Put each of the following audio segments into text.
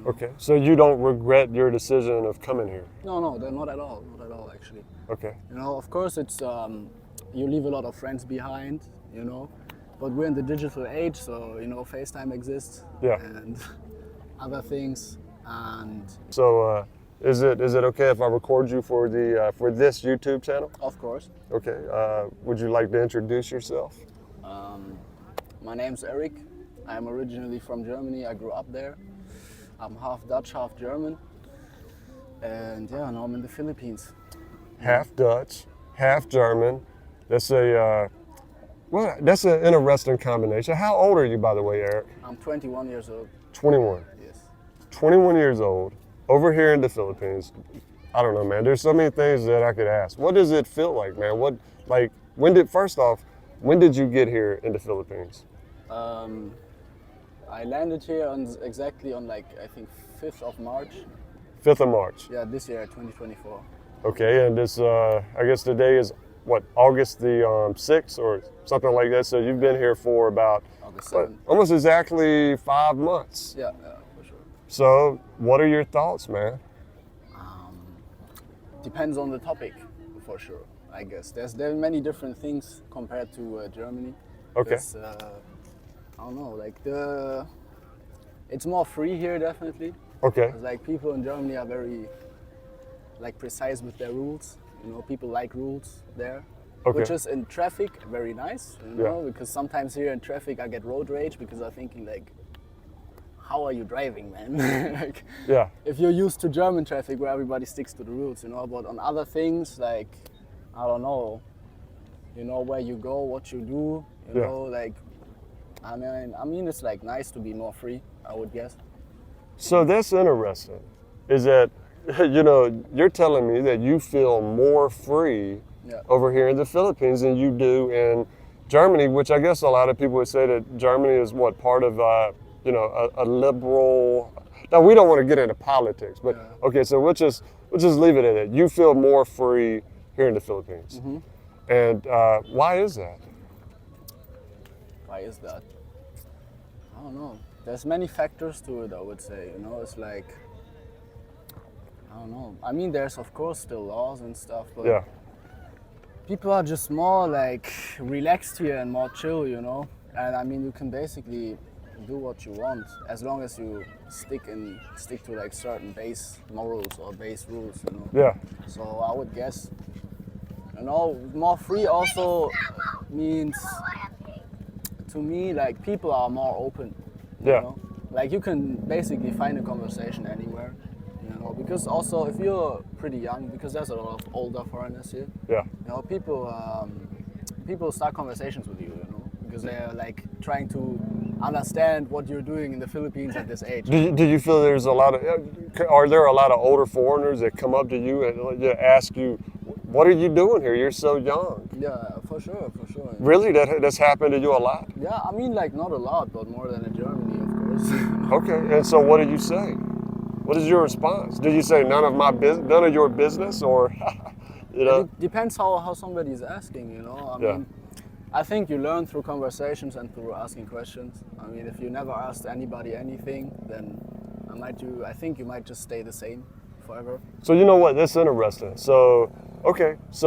Okay, so you don't regret your decision of coming here? No, no, not at all, not at all actually. Okay. Of course, it's you leave a lot of friends behind, but we're in the digital age, so FaceTime exists Yeah. and other things, and So, is it okay if I record you for the for this YouTube channel? of course, Okay. Would you like to introduce yourself? my name's Eric. I'm originally from Germany. I grew up there. I'm half Dutch, half German, and yeah, now I'm in the Philippines. Half Dutch, half German. That's that's an interesting combination. How old are you, by the way, Eric? I'm 21 years old. 21. Yes. 21 years old, over here in the Philippines. I don't know, man. There's so many things that I could ask. What does it feel like, man? First off, when did you get here in the Philippines? I landed here exactly on I think 5th of March. 5th of March. Yeah, this year, 2024. Okay, and this, I guess today is what, August the 6th or something like that. So you've been here for about August what, 7th. almost exactly 5 months. Yeah, for sure. So what are your thoughts, man? Depends on the topic, for sure. I guess there are many different things compared to Germany. Okay. 'Cause, I don't know, it's more free here, definitely. Okay. 'Cause, people in Germany are very precise with their rules. People like rules there. Okay. Which is in traffic very nice, Yeah. because sometimes here in traffic I get road rage because I'm thinking how are you driving, man? Yeah. If you're used to German traffic where everybody sticks to the rules, but on other things I don't know, where you go, what you do, I mean it's nice to be more free, I would guess. So that's interesting. Is that, you're telling me that you feel more free Yeah. over here in the Philippines than you do in Germany, which I guess a lot of people would say that Germany is what, part of, a liberal. Now, we don't want to get into politics, but Yeah. okay, so we'll just leave it at that. You feel more free here in the Philippines. Mm-hmm. And why is that? Why is that? I don't know. There's many factors to it, I would say. It's I don't know. I mean, there's of course still laws and stuff, but Yeah. people are just more relaxed here and more chill, And I mean, you can basically do what you want as long as you stick to certain base morals or base rules, Yeah. So I would guess, more free also means to me people are more open. Yeah. You can basically find a conversation anywhere, because also if you're pretty young, because there's a lot of older foreigners here, Yeah. people start conversations with you, because they're trying to understand what you're doing in the Philippines at this age. Do you feel there's are there a lot of older foreigners that come up to you and ask you, what are you doing here? You're so young. Yeah, for sure, for sure. Really? That's happened to you a lot? Yeah, I mean not a lot, but more than in Germany, of course. Okay, and so what did you say? What is your response? Did you say none of your business, or It depends how somebody is asking, I Yeah. mean, I think you learn through conversations and through asking questions. I mean, if you never asked anybody anything, then I think you might just stay the same forever. So you know what? That's interesting. So okay, so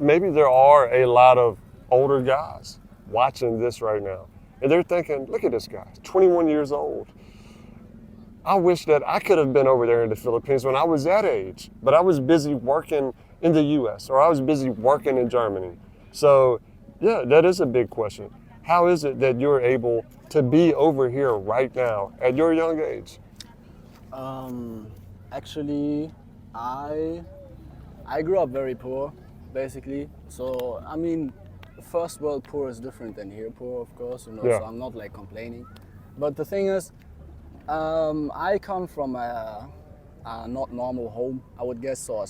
maybe there are a lot of older guys watching this right now, and they're thinking, "Look at this guy, 21 years old. I wish that I could have been over there in the Philippines when I was that age, but I was busy working in the U.S. or I was busy working in Germany." So yeah, that is a big question. How is it that you're able to be over here right now at your young age? Actually, I grew up very poor, basically. So I mean, first world poor is different than here poor, of course. Yeah. So I'm not complaining, but the thing is, I come from a not normal home, I would guess. So I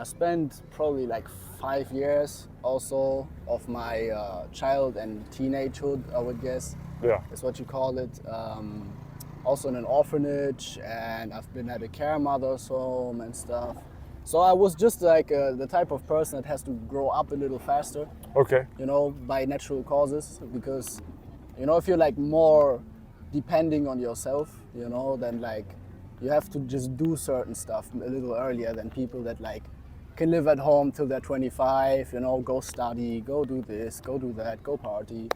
spent probably 5 years also of my child and teenagehood, I would guess. Yeah. That's what you call it. Also in an orphanage, and I've been at a care mother's home and stuff. So I was just the type of person that has to grow up a little faster, Okay. by natural causes. Because, if you're more depending on yourself, you know, then like you have to just do certain stuff a little earlier than people that like can live at home till they're 25, you know, go study, go do this, go do that, go party.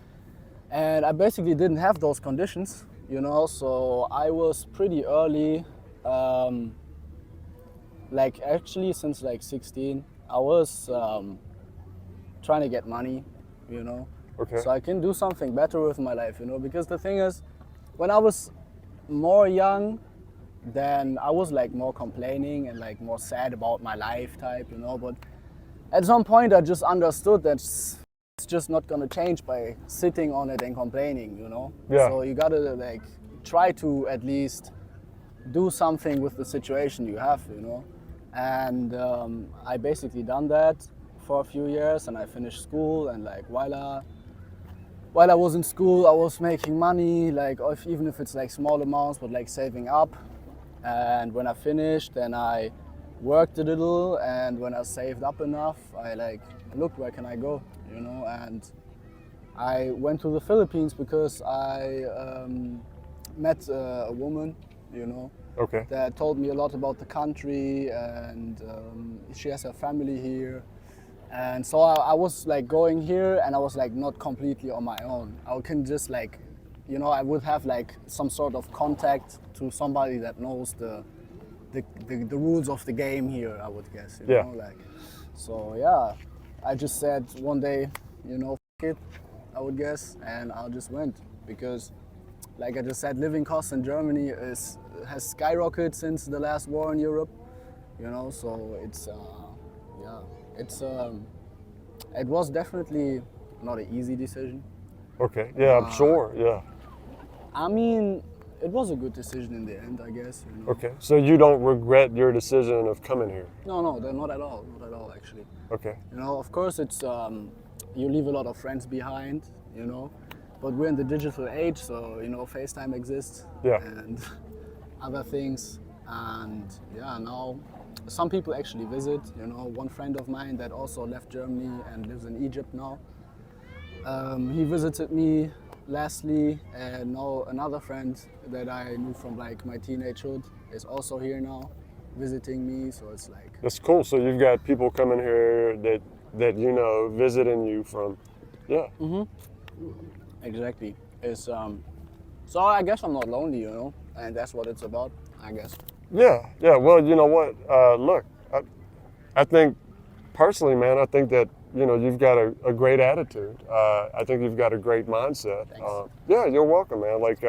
And I basically didn't have those conditions, you know, so I was pretty early, like actually since like 16, I was trying to get money, you know, Okay. so I can do something better with my life, you know, because the thing is, when I was more young, then I was like more complaining and like more sad about my life type, you know, but at some point I just understood that it's just not gonna change by sitting on it and complaining, you know. Yeah. So you gotta like try to at least do something with the situation you have, you know. And I basically done that for a few years, and I finished school, and like while I was in school, I was making money, like even if it's like small amounts, but like saving up. And when I finished, then I worked a little, and when I saved up enough, I like looked where can I go, you know. And I went to the Philippines because I met a woman, you know, Okay. that told me a lot about the country, and she has her family here. And so I was like going here, and I was like not completely on my own. I can just like, you know, I would have like some sort of contact to somebody that knows the rules of the game here, I would guess, you Yeah. know, like. So yeah, I just said one day, you know, f it, I would guess, and I just went because, like I just said, living costs in Germany has skyrocketed since the last war in Europe, you know. So it's yeah, it's it was definitely not an easy decision. Okay. Yeah, I'm sure. Yeah. I mean, it was a good decision in the end, I guess. You know? Okay. So you don't regret your decision of coming here? No, not at all, not at all actually. Okay. You know, of course, it's you leave a lot of friends behind, you know, but we're in the digital age, so you know, FaceTime exists, Yeah. and other things, and yeah, now some people actually visit. You know, one friend of mine that also left Germany and lives in Egypt now. He visited me lastly, and now another friend that I knew from like my teenagehood is also here now, visiting me. So it's like, That's cool. So you've got people coming here that you know visiting you from, yeah. exactly. It's so I guess I'm not lonely, you know, and that's what it's about, I guess. Yeah, yeah. Well, you know what? Look, I think personally, man, I think that you know you've got a great attitude. I think you've got a great mindset. Thanks. Yeah, you're welcome, man. Like,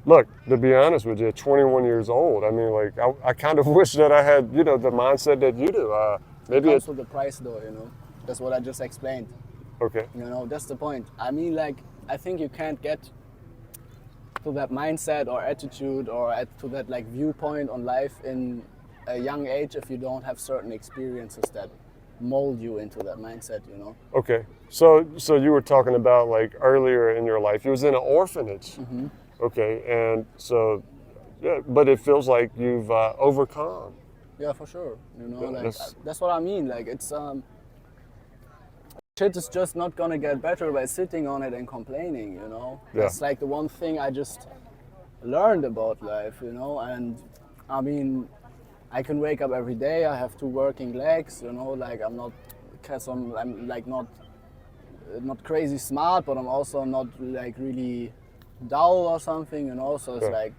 look, to be honest with you, at 21 years old, I mean, like, I kind of wish that I had, you know, the mindset that you do. Maybe Comes with the price, though, you know. That's what I just explained. okay. You know, that's the point. I mean, like, I think you can't get to that mindset or attitude or to that like viewpoint on life in a young age if you don't have certain experiences that mold you into that mindset, you know. Okay. So you were talking about like earlier in your life, you was in an orphanage. Mm-hmm. Okay, and so, yeah, but it feels like you've overcome. Yeah, for sure. You know, Yeah, like that's- that's what I mean. Like it's shit is just not gonna get better by sitting on it and complaining, you know. Yeah. That's like the one thing I just learned about life, you know. And I mean, I can wake up every day. I have two working legs, you know. Like I'm not, cause I'm like not crazy smart, but I'm also not like really dull or something, you know. So it's Yeah. like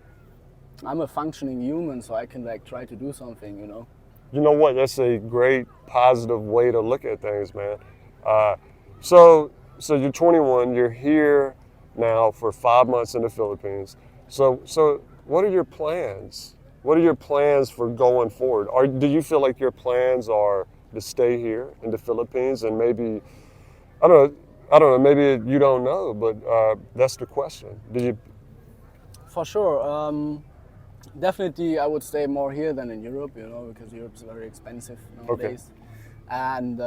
I'm a functioning human, so I can like try to do something, you know. You know what? That's a great positive way to look at things, man. So you're 21. You're here now for 5 months in the Philippines. So what are your plans? What are your plans for going forward? Do you feel like your plans are to stay here in the Philippines and maybe I don't know. Maybe you don't know, but that's the question. Do you? For sure. Definitely, I would stay more here than in Europe, you know, because Europe's very expensive nowadays. And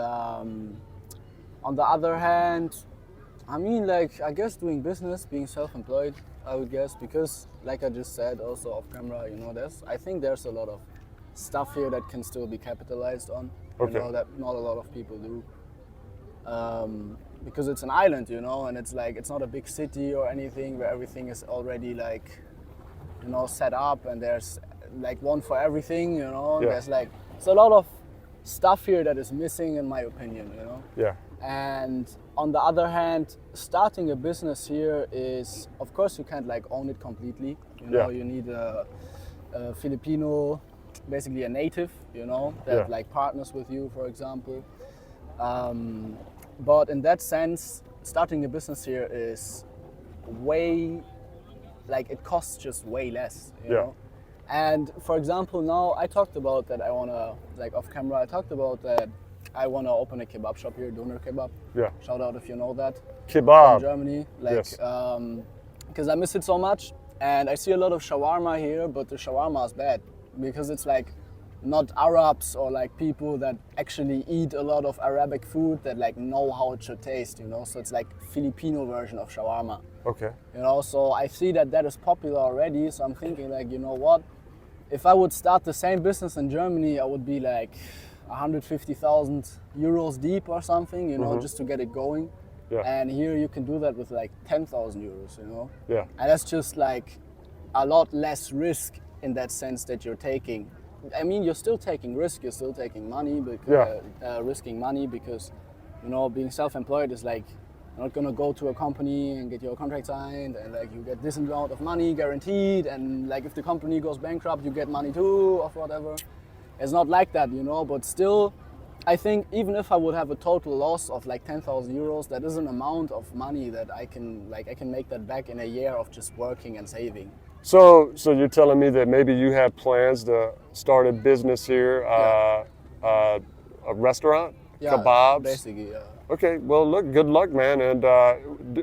on the other hand, I mean, like, I guess doing business, being self-employed, I would guess, because, like I just said, also off camera, you know, I think there's a lot of stuff here that can still be capitalized on, you Okay. know, that not a lot of people do. because it's an island, you know, and it's like it's not a big city or anything where everything is already like, you know, set up and there's like one for everything, you know. Yeah. There's like it's a lot of stuff here that is missing in my opinion, you know. Yeah. And on the other hand, starting a business here is, of course, you can't like own it completely. You know, Yeah. you need a Filipino, basically a native, you know, that Yeah. like partners with you, for example. But in that sense, starting a business here is way, like it costs just way less, you Yeah. know. And for example, now I talked about that I wanna, like off camera, I talked about that I wanna open a kebab shop here, Doner Kebab. Yeah. Shout out if you know that. Kebab. In Germany, like, Yes. because I miss it so much, and I see a lot of shawarma here, but the shawarma is bad because it's like not Arabs or like people that actually eat a lot of Arabic food that like know how it should taste, you know. So it's like Filipino version of shawarma, Okay. you know. So I see that that is popular already. So I'm thinking like, you know what? If I would start the same business in Germany, I would be like 150,000 euros deep or something, you know, just to get it going. Yeah. And here you can do that with like 10,000 euros, you know. Yeah. And that's just like a lot less risk in that sense that you're taking. I mean, you're still taking risk, you're still taking money, because, risking money because, you know, being self-employed is like, you're not gonna go to a company and get your contract signed and like you get this amount of money guaranteed and like if the company goes bankrupt, you get money too or whatever. It's not like that, you know, but still, I think even if I would have a total loss of like 10,000 euros, that is an amount of money that I can make that back in a year of just working and saving. So you're telling me that maybe you have plans to start a business here, a restaurant, kebabs. Basically, yeah. Okay, well, look, good luck, man. And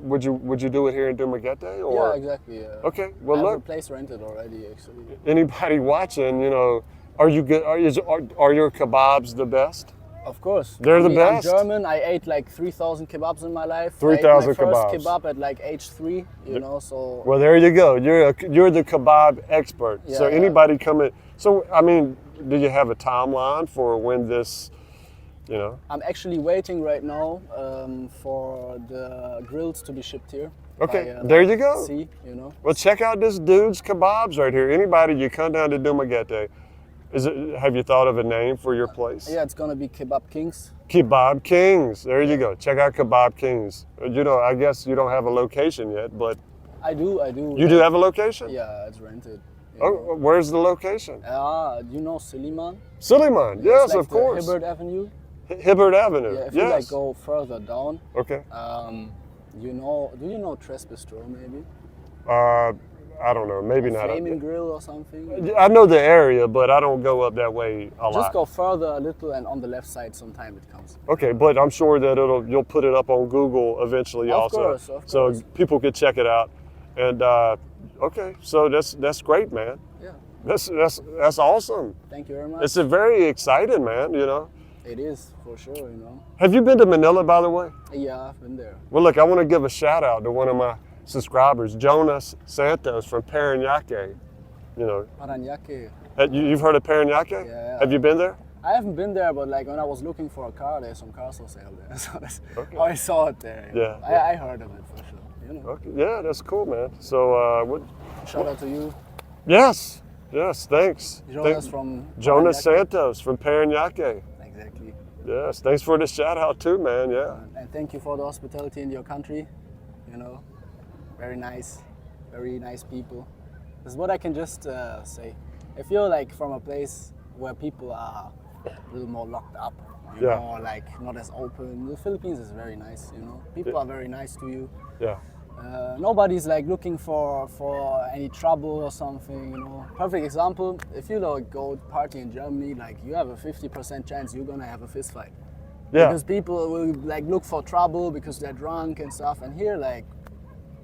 would you do it here in Dumaguete or? Yeah, exactly. Yeah. Okay, well, I have a look, place rented already, actually. anybody watching, you know, are you good? Are your kebabs the best? Of course. They're the best. I'm German. I ate like 3,000 kebabs in my life. 3,000 I ate my first kebabs. kebab at like age 3, you know, so. Well, there you go. You're the kebab expert. Yeah, So yeah. anybody coming. So I mean, do you have a timeline for when this, you know? I'm actually waiting right now for the grills to be shipped here. Okay, by, there you go. Sea, you know. Well, check out this dude's kebabs right here. Anybody, you come down to Dumaguete. Have you thought of a name for your place? Yeah, it's gonna be Kebab Kings. Kebab Kings. There you go. Check out Kebab Kings. You know, I guess you don't have a location yet, but I do. you do have a location? Yeah, it's rented. you Oh, know. where's the location? Do you know Suleiman? Suleiman. Yes, It's like of course. The Hibbert Avenue. Hibbert Avenue. Yeah, if you yes. like go further down, Okay. you know, do you know Tres Bistro maybe? I don't know. Maybe not. Flaming Grill or something? I know the area, but I don't go up that way a lot. Just go further a little and on the left side sometime it comes. Okay, but I'm sure that you'll put it up on Google eventually Of also. course, of So course. people could check it out. And okay, so that's great, man. Yeah, That's awesome. thank you very much. It's a very exciting, man, you know. It is, for sure, you know. Have you been to Manila, by the way? Yeah, I've been there. Well, look, I want to give a shout out to one of my subscribers, Jonas Santos from Parañaque. You know, Parañaque. you've heard of Parañaque? Yeah. Have you been there? I haven't been there, but like when I was looking for a car, there's some cars for sale there. So that's Okay. how I saw it there. you Yeah, know. yeah. I heard of it for sure. You know. Okay. Yeah, that's cool, man. So, Shout out to you, yes, thanks. Jonas from Jonas Parañaque. Santos from Parañaque. Exactly. Yes, thanks for the shout out too, man. Yeah. And thank you for the hospitality in your country. You know, very nice people. This is what I can just say. If you're like from a place where people are a little more locked up, you Yeah. know, like not as open, the Philippines is very nice. You know, people are very nice to you. Yeah. Nobody's like looking for any trouble or something, you know. Perfect example, if you like go party in Germany, like you have a 50% chance you're gonna have a fist fight. Yeah. Because people will like look for trouble because they're drunk and stuff. And here, like,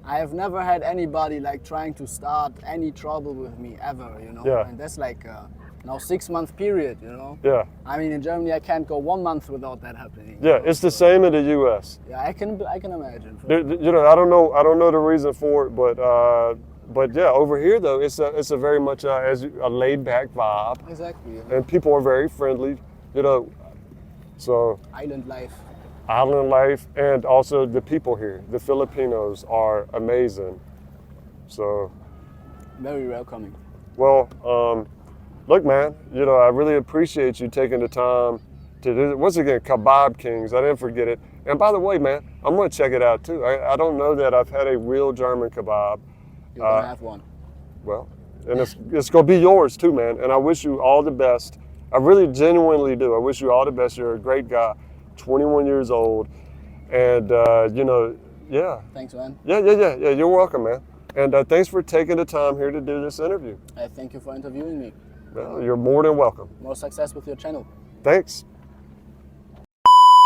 I have never had anybody like trying to start any trouble with me ever, you know. Yeah. And that's like now 6-month period, you know. Yeah. I mean, in Germany, I can't go 1 month without that happening. Yeah. It's the same in the U.S. Yeah, I can imagine. For You know, I don't know the reason for it, but yeah, over here though, it's a very much a laid back vibe, Exactly. and people are very friendly. You know, so Island life. island life, and also the people here. The Filipinos are amazing. So, Very welcoming. well, look, man, you know, I really appreciate you taking the time to do it. Once again, Kebab Kings, I didn't forget it. And by the way, man, I'm going to check it out too. I don't know that I've had a real German kebab. You're gonna have one. Well, and it's going to be yours too, man. And I wish you all the best. I really genuinely do. I wish you all the best. You're a great guy, 21 years old. And, you know, yeah. Thanks, man. Yeah, you're welcome, man. And thanks for taking the time here to do this interview. I thank you for interviewing me. Well, you're more than welcome. More success with your channel. Thanks.